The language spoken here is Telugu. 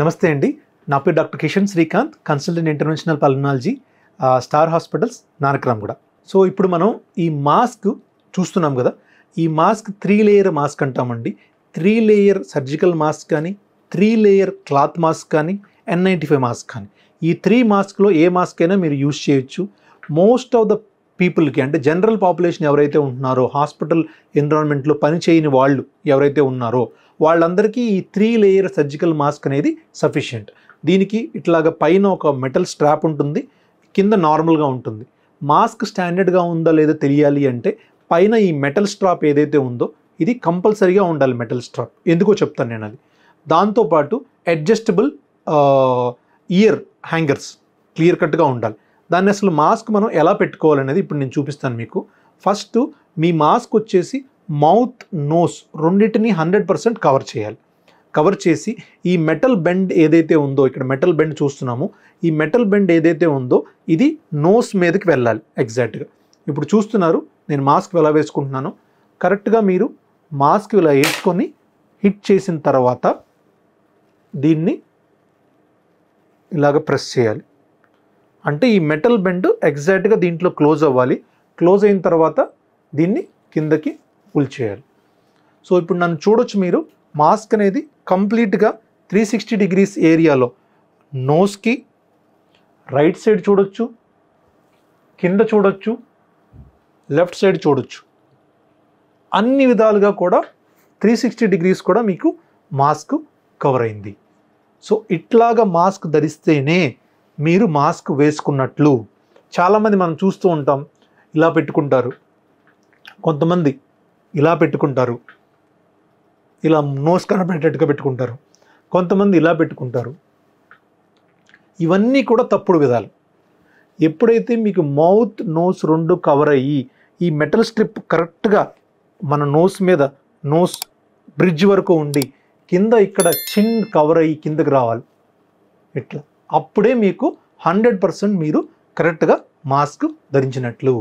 నమస్తే అండి. నా పేరు doctor Kishan Srikanth, consultant interventional pulmonology, star hospitals, Nanakramguda. So ఇప్పుడు మనం ఈ మాస్క్ చూస్తున్నాం కదా, ఈ మాస్క్ 3 లేయర్ మాస్క్ అంటామండి. 3 లేయర్ సర్జికల్ మాస్క్ కానీ, 3 లేయర్ క్లాత్ మాస్క్ కానీ, N95 మాస్క్ కానీ, ఈ 3 మాస్క్లో ఏ మాస్క్ అయినా మీరు యూజ్ చేయొచ్చు. మోస్ట్ ఆఫ్ ద పీపుల్కి, అంటే జనరల్ పాపులేషన్ ఎవరైతే ఉంటున్నారో, హాస్పిటల్ ఎన్విరాన్మెంట్లో పని చేయని వాళ్ళు ఎవరైతే ఉన్నారో వాళ్ళందరికీ ఈ 3 లేయర్ సర్జికల్ మాస్క్ అనేది సఫిషియంట్. దీనికి ఇట్లాగా పైన ఒక మెటల్ స్ట్రాప్ ఉంటుంది, కింద నార్మల్గా ఉంటుంది. మాస్క్ స్టాండర్డ్గా ఉందా లేదో తెలియాలి అంటే పైన ఈ మెటల్ స్ట్రాప్ ఏదైతే ఉందో ఇది కంపల్సరీగా ఉండాలి. మెటల్ స్ట్రాప్ ఎందుకో చెప్తాను నేను. అది దాంతోపాటు అడ్జస్టబుల్ ఇయర్ హ్యాంగర్స్ క్లియర్ కట్గా ఉండాలి. దాన్ని అసలు మాస్క్ మనం ఎలా పెట్టుకోవాలనేది ఇప్పుడు నేను చూపిస్తాను మీకు. ఫస్ట్ మీ మాస్క్ వచ్చేసి మౌత్, నోస్ రెండింటిని 100% కవర్ చేయాలి. కవర్ చేసి ఈ మెటల్ బెండ్ ఏదైతే ఉందో, ఇక్కడ మెటల్ బెండ్ చూస్తున్నాము, ఈ మెటల్ బెండ్ ఏదైతే ఉందో ఇది నోస్ మీదకి వెళ్ళాలి ఎగ్జాక్ట్గా. ఇప్పుడు చూస్తున్నారు నేను మాస్క్ ఎలా వేసుకుంటున్నాను. కరెక్ట్గా మీరు మాస్క్ ఇలా వేసుకొని హిట్ చేసిన తర్వాత దీన్ని ఇలాగ ప్రెస్ చేయాలి. అంటే ఈ మెటల్ బెండ్ ఎగ్జాక్ట్గా దీంట్లో క్లోజ్ అవ్వాలి. క్లోజ్ అయిన తర్వాత దీన్ని కిందకి పుల్ చేయాలి. సో ఇప్పుడు నన్ను చూడొచ్చు మీరు, మాస్క్ అనేది కంప్లీట్గా 360 డిగ్రీస్ ఏరియాలో నోస్కి రైట్ సైడ్ చూడొచ్చు, కింద చూడొచ్చు, లెఫ్ట్ సైడ్ చూడొచ్చు. అన్ని విధాలుగా కూడా 360 డిగ్రీస్ కూడా మీకు మాస్క్ కవర్ అయింది. సో ఇట్లాగా మాస్క్ ధరిస్తేనే మీరు మాస్క్ వేసుకున్నట్లు. చాలామంది మనం చూస్తూ ఉంటాం, ఇలా పెట్టుకుంటారు, కొంతమంది ఇలా పెట్టుకుంటారు, ఇలా నోస్ కనబడేటట్టుగా పెట్టుకుంటారు, కొంతమంది ఇలా పెట్టుకుంటారు. ఇవన్నీ కూడా తప్పుడు విధాలు. ఎప్పుడైతే మీకు మౌత్, నోస్ రెండు కవర్ అయ్యి ఈ మెటల్ స్ట్రిప్ కరెక్ట్గా మన నోస్ మీద, నోస్ బ్రిడ్జ్ వరకు ఉండి కింద ఇక్కడ చిన్ కవర్ అయ్యి కిందకి రావాలి ఇట్లా, అప్పుడే మీకు 100% మీరు కరెక్ట్గా మాస్క్ ధరించినట్లు.